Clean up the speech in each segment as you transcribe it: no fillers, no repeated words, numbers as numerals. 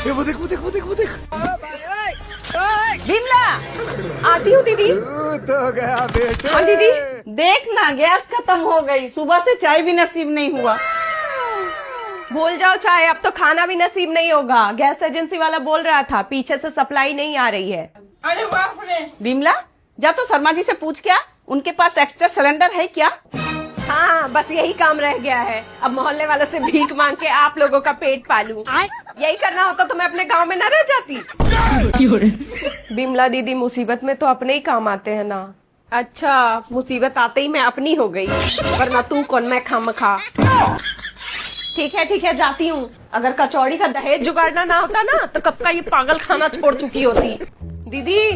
ये वो देख वो देख वो देख वो देख। बिमला, आती हूँ दीदी। तो गया बेटे। हाँ दीदी, देख ना गैस खत्म हो गई, सुबह से चाय भी नसीब नहीं हुआ। भूल जाओ चाय, अब तो खाना भी नसीब नहीं होगा। गैस एजेंसी वाला बोल रहा था पीछे से सप्लाई नहीं आ रही है। अरे बाप रे। बिमला, जा तो शर्मा जी से पूछ क्या, उनके पास एक्स्ट्रा सिलेंडर है क्या? हाँ, बस यही काम रह गया है। अब मोहल्ले वालों से भीख मांग के आप लोगों का पेट पालूं। यही करना होता तो मैं अपने गांव में न रह जाती। बिमला दीदी, मुसीबत में तो अपने ही काम आते हैं ना। अच्छा, मुसीबत आते ही मैं अपनी हो गई, वरना तू कौन मैं खामखा। ठीक है जाती हूँ। अगर कचौड़ी का दहेज जुगाड़ना ना होता ना तो कब का ये पागल खाना छोड़ चुकी होती। दीदी,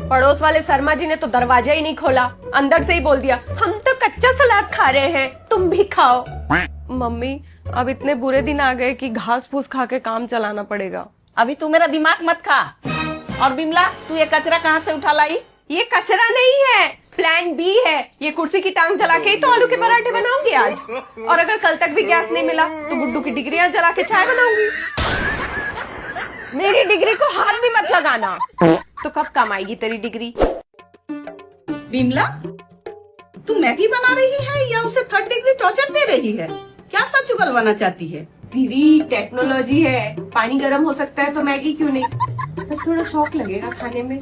पड़ोस वाले शर्मा जी ने तो दरवाजा ही नहीं खोला, अंदर से ही बोल दिया हम तो कच्चा सलाद खा रहे हैं, तुम भी खाओ। मम्मी, अब इतने बुरे दिन आ गए कि घास फूस खा के काम चलाना पड़ेगा। अभी तू मेरा दिमाग मत खा। और बिमला, तू ये कचरा कहाँ से उठा लाई? ये कचरा नहीं है, प्लान बी है। ये कुर्सी की टांग जला के ही तो आलू के पराठे बनाऊंगी आज। और अगर कल तक भी गैस नहीं मिला तो गुड्डू की डिग्रियां जला के चाय बनाऊंगी। मेरी डिग्री को हाथ भी मत लगाना। तो कब काम आएगी तेरी डिग्री? बिमला, तू मैगी बना रही है या उसे 3rd डिग्री टॉर्चर दे रही है? क्या सच उगलवाना चाहती है? दीदी, टेक्नोलॉजी है, पानी गर्म हो सकता है तो मैगी क्यों नहीं। बस थोड़ा शौक लगेगा खाने में।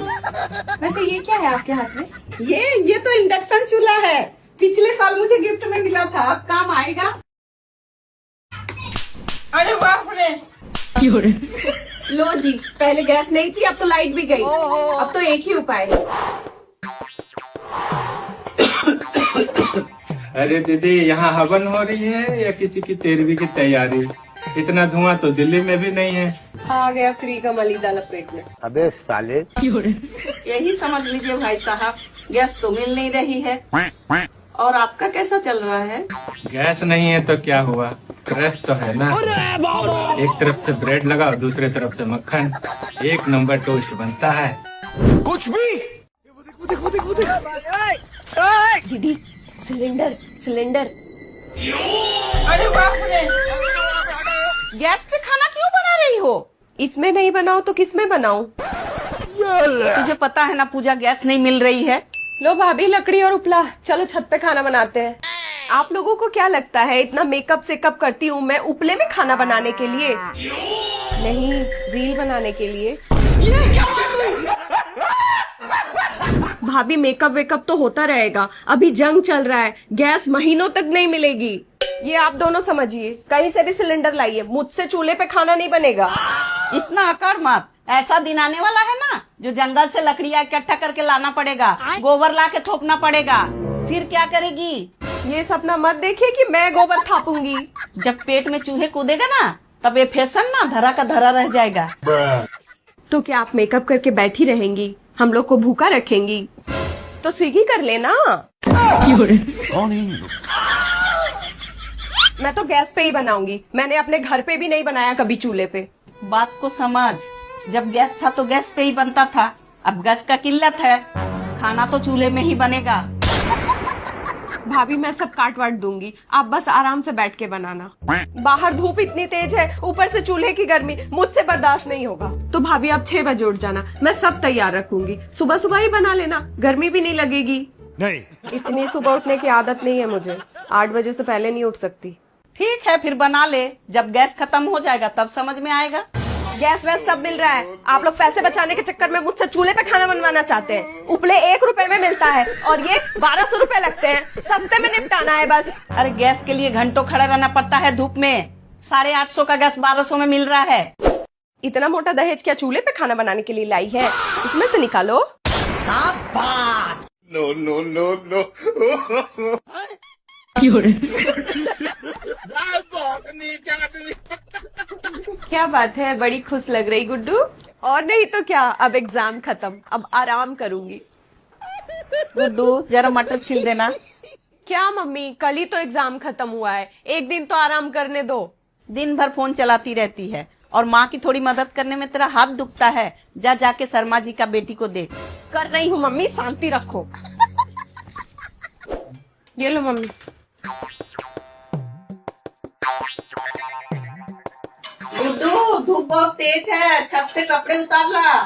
वैसे ये क्या है आपके हाथ में? ये तो इंडक्शन चूल्हा है, पिछले साल मुझे गिफ्ट में मिला था, अब काम आएगा। अरे बाप रे। लो जी, पहले गैस नहीं थी, अब तो लाइट भी गई। अब तो एक ही उपाय है। अरे दीदी, यहाँ हवन हो रही है या किसी की 13वीं की तैयारी? इतना धुआं तो दिल्ली में भी नहीं है। आ गया फ्री का मलीदा लपेट में। अबे साले। यही समझ लीजिए भाई साहब, गैस तो मिल नहीं रही है। और आपका कैसा चल रहा है? गैस नहीं है तो क्या हुआ, प्रेस तो है ना। एक तरफ से ब्रेड लगाओ, दूसरे तरफ से मक्खन, 1 नंबर टोस्ट बनता है। कुछ भी। वो देख वो देख वो देख वो देख। दीदी, सिलेंडर। अरे बाप रे। गैस पे खाना क्यों बना रही हो? इसमें नहीं बनाओ तो किसमें बनाऊं? तुझे पता है ना पूजा, गैस नहीं मिल रही है। लो भाभी, लकड़ी और उपला, चलो छत पे खाना बनाते हैं। आप लोगों को क्या लगता है इतना मेकअप सेकअप करती हूँ मैं उपले में खाना बनाने के लिए? नहीं, रील बनाने के लिए। भाभी, मेकअप वेकअप तो होता रहेगा, अभी जंग चल रहा है, गैस महीनों तक नहीं मिलेगी। ये आप दोनों समझिए, कहीं से भी सिलेंडर लाइए, मुझसे चूल्हे पे खाना नहीं बनेगा। इतना अकड़ मत, ऐसा दिन आने वाला है ना जो जंगल से लकड़ियाँ इकट्ठा करके लाना पड़ेगा, गोबर ला के थोपना पड़ेगा। फिर क्या करेगी? ये सपना मत देखिए कि मैं गोबर थापूंगी। जब पेट में चूहे कूदेगा ना, तब ये फैशन ना धरा का धरा रह जाएगा। तो क्या आप मेकअप करके बैठी रहेंगी, हम लोग को भूखा रखेंगी? तो स्विगी कर लेना। कौन है? मैं तो गैस पे ही बनाऊंगी, मैंने अपने घर पे भी नहीं बनाया कभी चूल्हे पे। बात को समझ, जब गैस था तो गैस पे ही बनता था, अब गैस का किल्लत है, खाना तो चूल्हे में ही बनेगा। भाभी, मैं सब काट वाट दूंगी, आप बस आराम से बैठ के बनाना। बाहर धूप इतनी तेज है, ऊपर से चूल्हे की गर्मी, मुझसे बर्दाश्त नहीं होगा। तो भाभी, आप 6 बजे उठ जाना, मैं सब तैयार रखूंगी, सुबह सुबह ही बना लेना, गर्मी भी नहीं लगेगी। नहीं। इतनी सुबह उठने की आदत नहीं है मुझे, 8 बजे से पहले नहीं उठ सकती। ठीक है, फिर बना ले, जब गैस खत्म हो जाएगा तब समझ में आएगा। गैस वैस सब मिल रहा है, आप लोग पैसे बचाने के चक्कर में मुझसे चूल्हे पे खाना बनवाना चाहते हैं। उपले 1 रुपए में मिलता है और ये 1200 रुपए लगते हैं, सस्ते में निपटाना है बस। अरे गैस के लिए घंटों खड़ा रहना पड़ता है धूप में, 850 का गैस 1200 में मिल रहा है। इतना मोटा दहेज क्या चूल्हे पे खाना बनाने के लिए लाई है? उसमें से निकालो। No no no no. क्या बात है, बड़ी खुश लग रही गुड्डू। और नहीं तो क्या, अब एग्जाम खत्म, अब आराम करूंगी। गुड्डू, जरा मटर छील देना। क्या मम्मी, कल ही तो एग्जाम खत्म हुआ है, एक दिन तो आराम करने दो। दिन भर फोन चलाती रहती है और माँ की थोड़ी मदद करने में तेरा हाथ दुखता है। जा जाके शर्मा जी का बेटी को देख। कर रही हूँ मम्मी, शांति रखो। ये लो मम्मी। गुड्डू, धूप बहुत तेज है, छत से कपड़े उतार ला।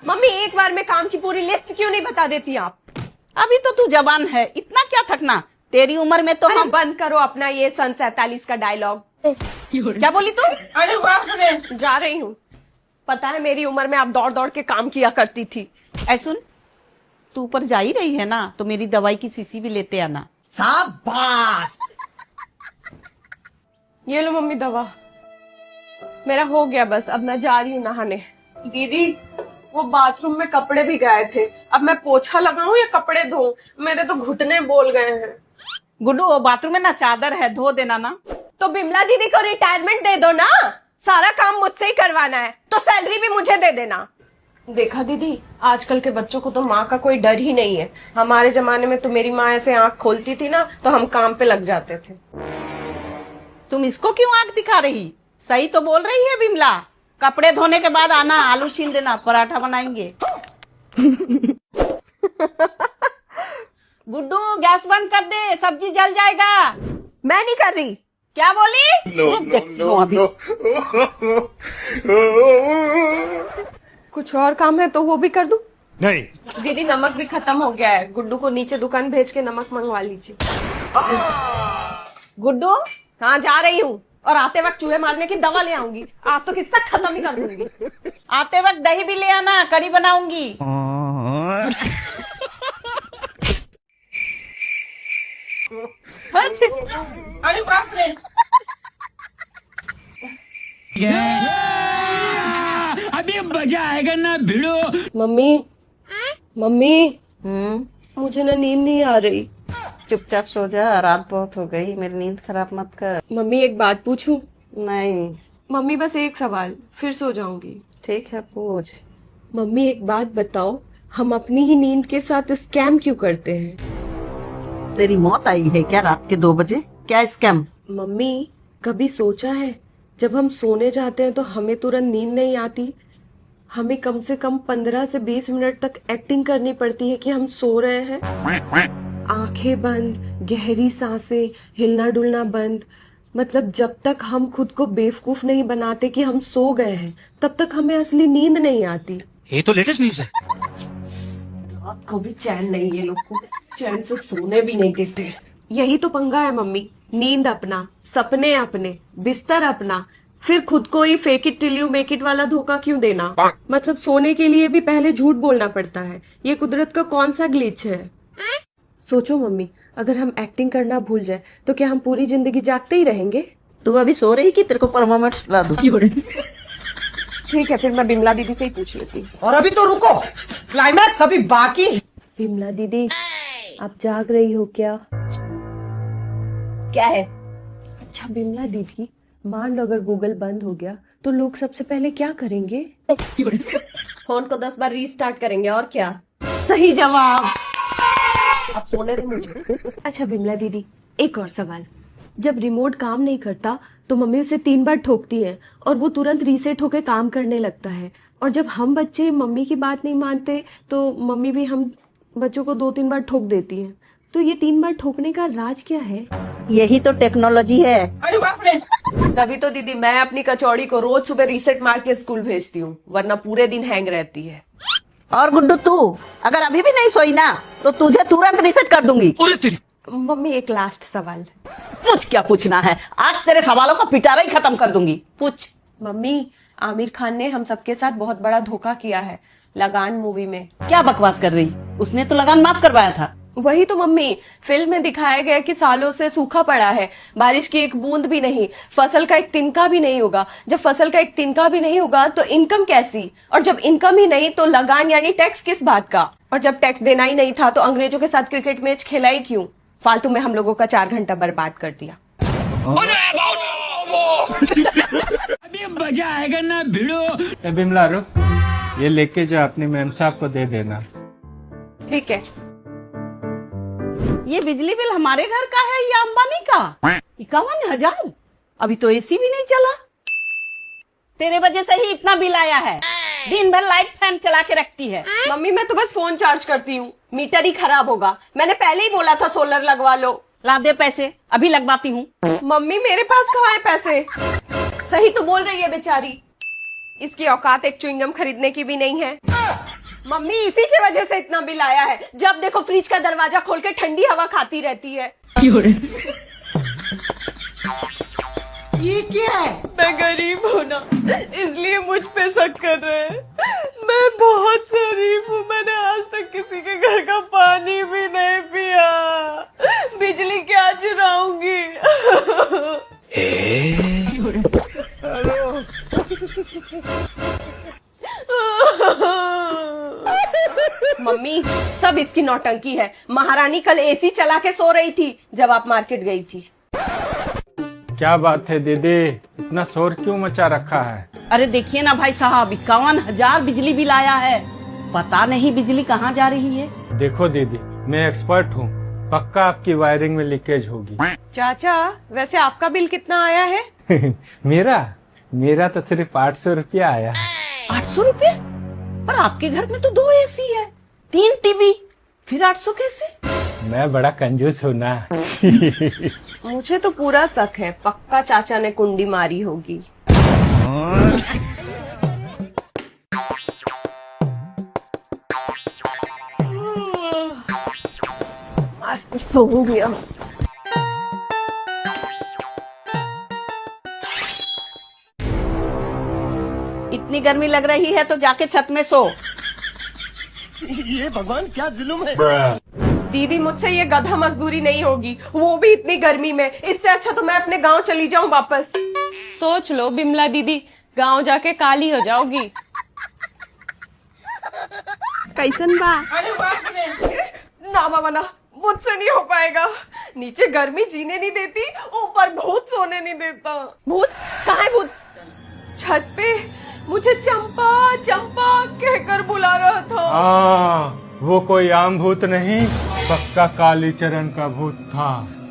मम्मी एक बार में काम की पूरी लिस्ट क्यों नहीं बता देती आप? अभी तो तू जवान है, इतना क्या थकना। तेरी उम्र में तो अरे हम। बंद करो अपना ये सन 47 का डायलॉग। क्या बोली तू? अरे बाप रे, जा रही हूँ। पता है मेरी उम्र में आप दौड़ दौड़ के काम किया करती थी। ऐ सुन, तू ऊपर जा ही रही है ना, तो मेरी दवाई की शीशी भी लेते आना। शाबाश। ये लो मम्मी दवा। मेरा हो गया बस, अब मैं जा रही हूँ नहाने। दीदी वो बाथरूम में कपड़े भी गए थे, अब मैं पोछा लगाऊं या कपड़े धोऊं? मेरे तो घुटने बोल गए हैं। गुड्डू, वो बाथरूम में ना चादर है, धो देना ना। तो बिमला दीदी को रिटायरमेंट दे दो ना, सारा काम मुझसे ही करवाना है, तो सैलरी भी मुझे दे देना। देखा दीदी, आजकल के बच्चों को तो माँ का कोई डर ही नहीं है। हमारे जमाने में तो मेरी माँ ऐसे आंख खोलती थी ना तो हम काम पे लग जाते थे। तुम इसको क्यों आंख दिखा रही? सही तो बोल रही है बिमला। कपड़े धोने के बाद आना, आलू छील देना, पराठा बनाएंगे। गुड्डू गैस बंद कर दे, सब्जी जल जाएगा। मैं नहीं कर रही। क्या बोली? रुक देखती हूँ अभी। कुछ और काम है तो वो भी कर दूं? नहीं। दीदी नमक भी खत्म हो गया है, गुड्डू को नीचे दुकान भेज के नमक मंगवा लीजिए। गुड्डू, हाँ जा रही हूँ, और आते वक्त चूहे मारने की दवा ले आऊंगी। आज तो किस्सा खत्म ही कर दूंगी। आते वक्त दही भी ले आना, कड़ी बनाऊंगी। अरे बाप रे, अभी मजा आएगा ना भिड़ो। मम्मी मम्मी मुझे ना नींद नहीं आ रही। चुपचाप सो जा, रात बहुत हो गई, मेरी नींद खराब मत कर। मम्मी एक बात पूछूं? नहीं। मम्मी बस एक सवाल, फिर सो जाऊंगी। ठीक है, पूछ। मम्मी एक बात बताओ, हम अपनी ही नींद के साथ स्कैम क्यों करते हैं? तेरी मौत आई है क्या रात के 2 बजे? क्या स्कैम? मम्मी कभी सोचा है जब हम सोने जाते हैं तो हमें तुरंत नींद नहीं आती, हमें कम से कम 15 से 20 मिनट तक एक्टिंग करनी पड़ती है कि हम सो रहे हैं। आंखें बंद, गहरी सांसें, हिलना डुलना बंद। मतलब जब तक हम खुद को बेवकूफ नहीं बनाते कि हम सो गए हैं, तब तक हमें असली नींद नहीं आती। ये तो लेटेस्ट न्यूज है। रात को भी चैन नहीं, ये लोग को चैन से सोने भी नहीं देते। यही तो पंगा है मम्मी, नींद अपना, सपने अपने, बिस्तर अपना, फिर खुद को ही fake it till you make it वाला धोखा क्यों देना? मतलब सोने के लिए भी पहले झूठ बोलना पड़ता है। ये कुदरत का कौन सा ग्लिच है? सोचो मम्मी, अगर हम एक्टिंग करना भूल जाए तो क्या हम पूरी जिंदगी जागते ही रहेंगे? तू अभी सो रही कि तेरे को परमानेंट सुला दूं? ठीक है, फिर मैं बिमला दीदी से ही पूछ लेती। और अभी तो रुको, क्लाइमैक्स अभी बाकी। बिमला दीदी, आप जाग रही हो क्या? क्या है? अच्छा बिमला दीदी, मान लो अगर गूगल बंद हो गया तो लोग सबसे पहले क्या करेंगे? फोन को 10 बार रीस्टार्ट करेंगे, और क्या? सही जवाब। अब सोने दे मुझे। अच्छा बिमला दीदी, एक और सवाल। जब रिमोट काम नहीं करता तो मम्मी उसे 3 बार ठोकती है और वो तुरंत रीसेट होकर काम करने लगता है, और जब हम बच्चे मम्मी की बात नहीं मानते तो मम्मी भी हम बच्चों को 2-3 बार ठोक देती है। तो ये 3 बार ठोकने का राज क्या है? यही तो टेक्नोलॉजी है। अरे बाप रे, तभी तो दीदी मैं अपनी कचौड़ी को रोज सुबह रीसेट मार के स्कूल भेजती हूँ, वरना पूरे दिन हैंग रहती है। और गुड्डू, तू अगर अभी भी नहीं सोई ना तो तुझे तुरंत रीसेट कर दूंगी। मम्मी एक लास्ट सवाल। पूछ, क्या पूछना है? आज तेरे सवालों का पिटारा ही खत्म कर दूंगी। पूछ। मम्मी, आमिर खान ने हम सबके साथ बहुत बड़ा धोखा किया है लगान मूवी में। क्या बकवास कर रही? उसने तो लगान माफ करवाया था। वही तो मम्मी, फिल्म में दिखाया गया कि सालों से सूखा पड़ा है, बारिश की एक बूंद भी नहीं, फसल का एक तिनका भी नहीं होगा। जब फसल का एक तिनका भी नहीं होगा तो इनकम कैसी? और जब इनकम ही नहीं तो लगान यानी टैक्स किस बात का? और जब टैक्स देना ही नहीं था तो अंग्रेजों के साथ क्रिकेट मैच खेला ही क्यों? फालतू में हम लोगों का 4 घंटा बर्बाद कर दिया। अभी मजा आएगा ना भिड़ो। ए बिमला रुक, ये लेके जा अपनी मैम साहब को दे देना। ठीक है। ये बिजली बिल हमारे घर का है या अंबानी का? 51,000। अभी तो एसी भी नहीं चला। तेरे वजह से ही इतना बिल आया है। दिन भर लाइट फैन चला के रखती है। मम्मी मैं तो बस फोन चार्ज करती हूँ, मीटर ही खराब होगा। मैंने पहले ही बोला था सोलर लगवा लो। ला दे पैसे, अभी लगवाती हूँ। मम्मी मेरे पास कहाँ है पैसे? सही तो बोल रही है बेचारी। इसकी औकात एक च्युइंगम खरीदने की भी नहीं है। मम्मी इसी की वजह से इतना बिल आया है, जब देखो फ्रिज का दरवाजा खोल के ठंडी हवा खाती रहती है। ये क्या है? मैं गरीब हूँ ना, इसलिए मुझ पे शक कर रहे हैं। मैं बहुत शरीफ हूँ, मैंने आज तक किसी के घर का पानी भी नहीं पिया। बिजली क्या चुराऊंगी? मम्मी सब इसकी नौटंकी है। महारानी कल एसी चला के सो रही थी जब आप मार्केट गई थी। क्या बात है दीदी, इतना शोर क्यों मचा रखा है? अरे देखिए ना भाई साहब, 51,000 बिजली बिल आया है। पता नहीं बिजली कहाँ जा रही है। देखो दीदी, मैं एक्सपर्ट हूँ, पक्का आपकी वायरिंग में लीकेज होगी। चाचा वैसे आपका बिल कितना आया है? मेरा तो सिर्फ 800 रुपया आया। 800 रुपए? पर आपके घर में तो 2 एसी है, 3 टीवी, फिर 800 कैसे? मैं बड़ा कंजूस हूँ ना। मुझे तो पूरा शक है, पक्का चाचा ने कुंडी मारी होगी। मस्त सो गया। इतनी गर्मी लग रही है तो जाके छत में सो। ये भगवान क्या जुल्म है। दीदी मुझसे ये गधा मजदूरी नहीं होगी, वो भी इतनी गर्मी में। इससे अच्छा तो मैं अपने गांव चली जाऊं वापस। सोच लो बिमला दीदी, गांव जाके काली हो जाओगी। कैसन बा? ना मामा ना, मुझसे नहीं हो पाएगा। नीचे गर्मी जीने नहीं देती, ऊपर भूत सोने नहीं देता। भूत? कहाँ है भूत? छत पे मुझे चंपा चंपा कहकर बुला रहा था। वो कोई आम भूत नहीं, पक्का कालीचरण का भूत था।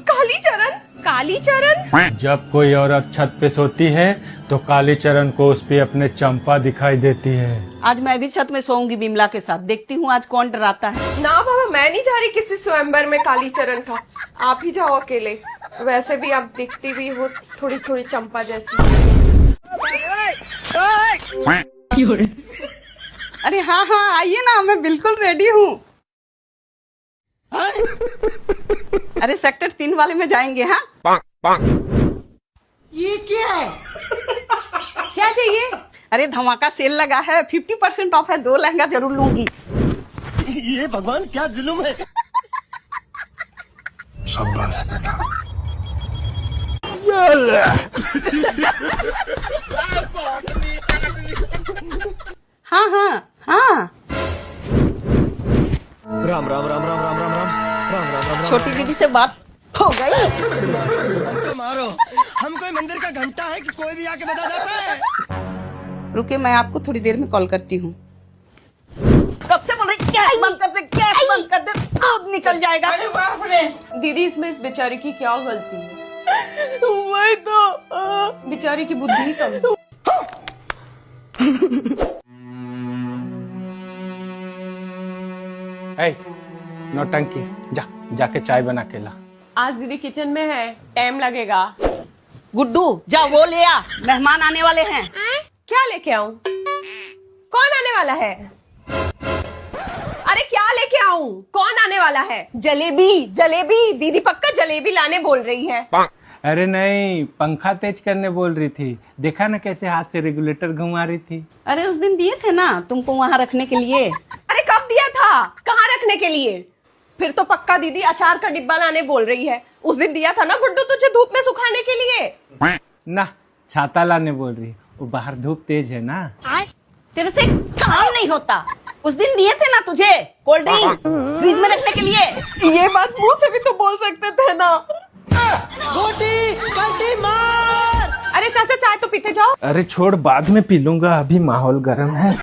कालीचरण? कालीचरण? जब कोई औरत छत पे सोती है तो कालीचरण को उस पे अपने चंपा दिखाई देती है। आज मैं भी छत में सोऊंगी बिमला के साथ, देखती हूँ आज कौन डराता है। ना बाबा, मैं नहीं जा रही किसी स्वयंवर में कालीचरण का। आप ही जाओ अकेले। वैसे भी आप दिखती भी हो थोड़ी थोड़ी चंपा जैसी। अरे हाँ हाँ आइए ना, मैं बिल्कुल रेडी हूँ। अरे सेक्टर 3 वाले में जाएंगे। हाँ ये क्या है? क्या चाहिए? अरे धमाका सेल लगा है, 50% ऑफ है, 2 लहंगा जरूर लूंगी। ये भगवान क्या जुल्म है। शाबाश बेटा। हाँ हाँ हाँ। राम राम राम राम राम राम राम राम राम राम। छोटी दीदी से बात हो गई। तो मारो, हम कोई मंदिर का घंटा है कि कोई भी आके बजा जाता है। रुके, मैं आपको थोड़ी देर में कॉल करती हूँ। कब से बोल रही गैस बंद कर दे, गैस बंद कर दे, दूध निकल जाएगा। अरे बाप रे। दीदी इसमें इस बेचारी की क्या गलती है? वही तो बेचारी की बुद्धि कम है। नौटंकी, जाके चाय बना के ला। आज दीदी किचन में है, टाइम लगेगा। गुड्डू जा वो ले आ, मेहमान आने वाले हैं। क्या लेके आऊं? कौन आने वाला है? अरे क्या लेके आऊं? कौन आने वाला है? जलेबी जलेबी। दीदी पक्का जलेबी लाने बोल रही है। अरे नहीं, पंखा तेज करने बोल रही थी। देखा ना कैसे हाथ से रेगुलेटर घुमा रही थी। अरे उस दिन दिए थे ना तुमको वहाँ रखने के लिए। अरे कब दिया था? कहाँ रखने के लिए? फिर तो पक्का दीदी अचार का डिब्बा लाने बोल रही है। उस दिन दिया था ना गुड्डू तुझे धूप में सुखाने के लिए। ना, छाता लाने बोल रही, वो बाहर धूप तेज है ना। तेरे से काम नहीं होता। उस दिन दिए थे ना तुझे कोल्ड ड्रिंक फ्रिज में रखने के लिए। ये बात मुंह से भी तो बोल सकते थे ना। मार। अरे चाचा चाय तो पीते जाओ। अरे छोड़, बाद में पी लूंगा, अभी माहौल गर्म है।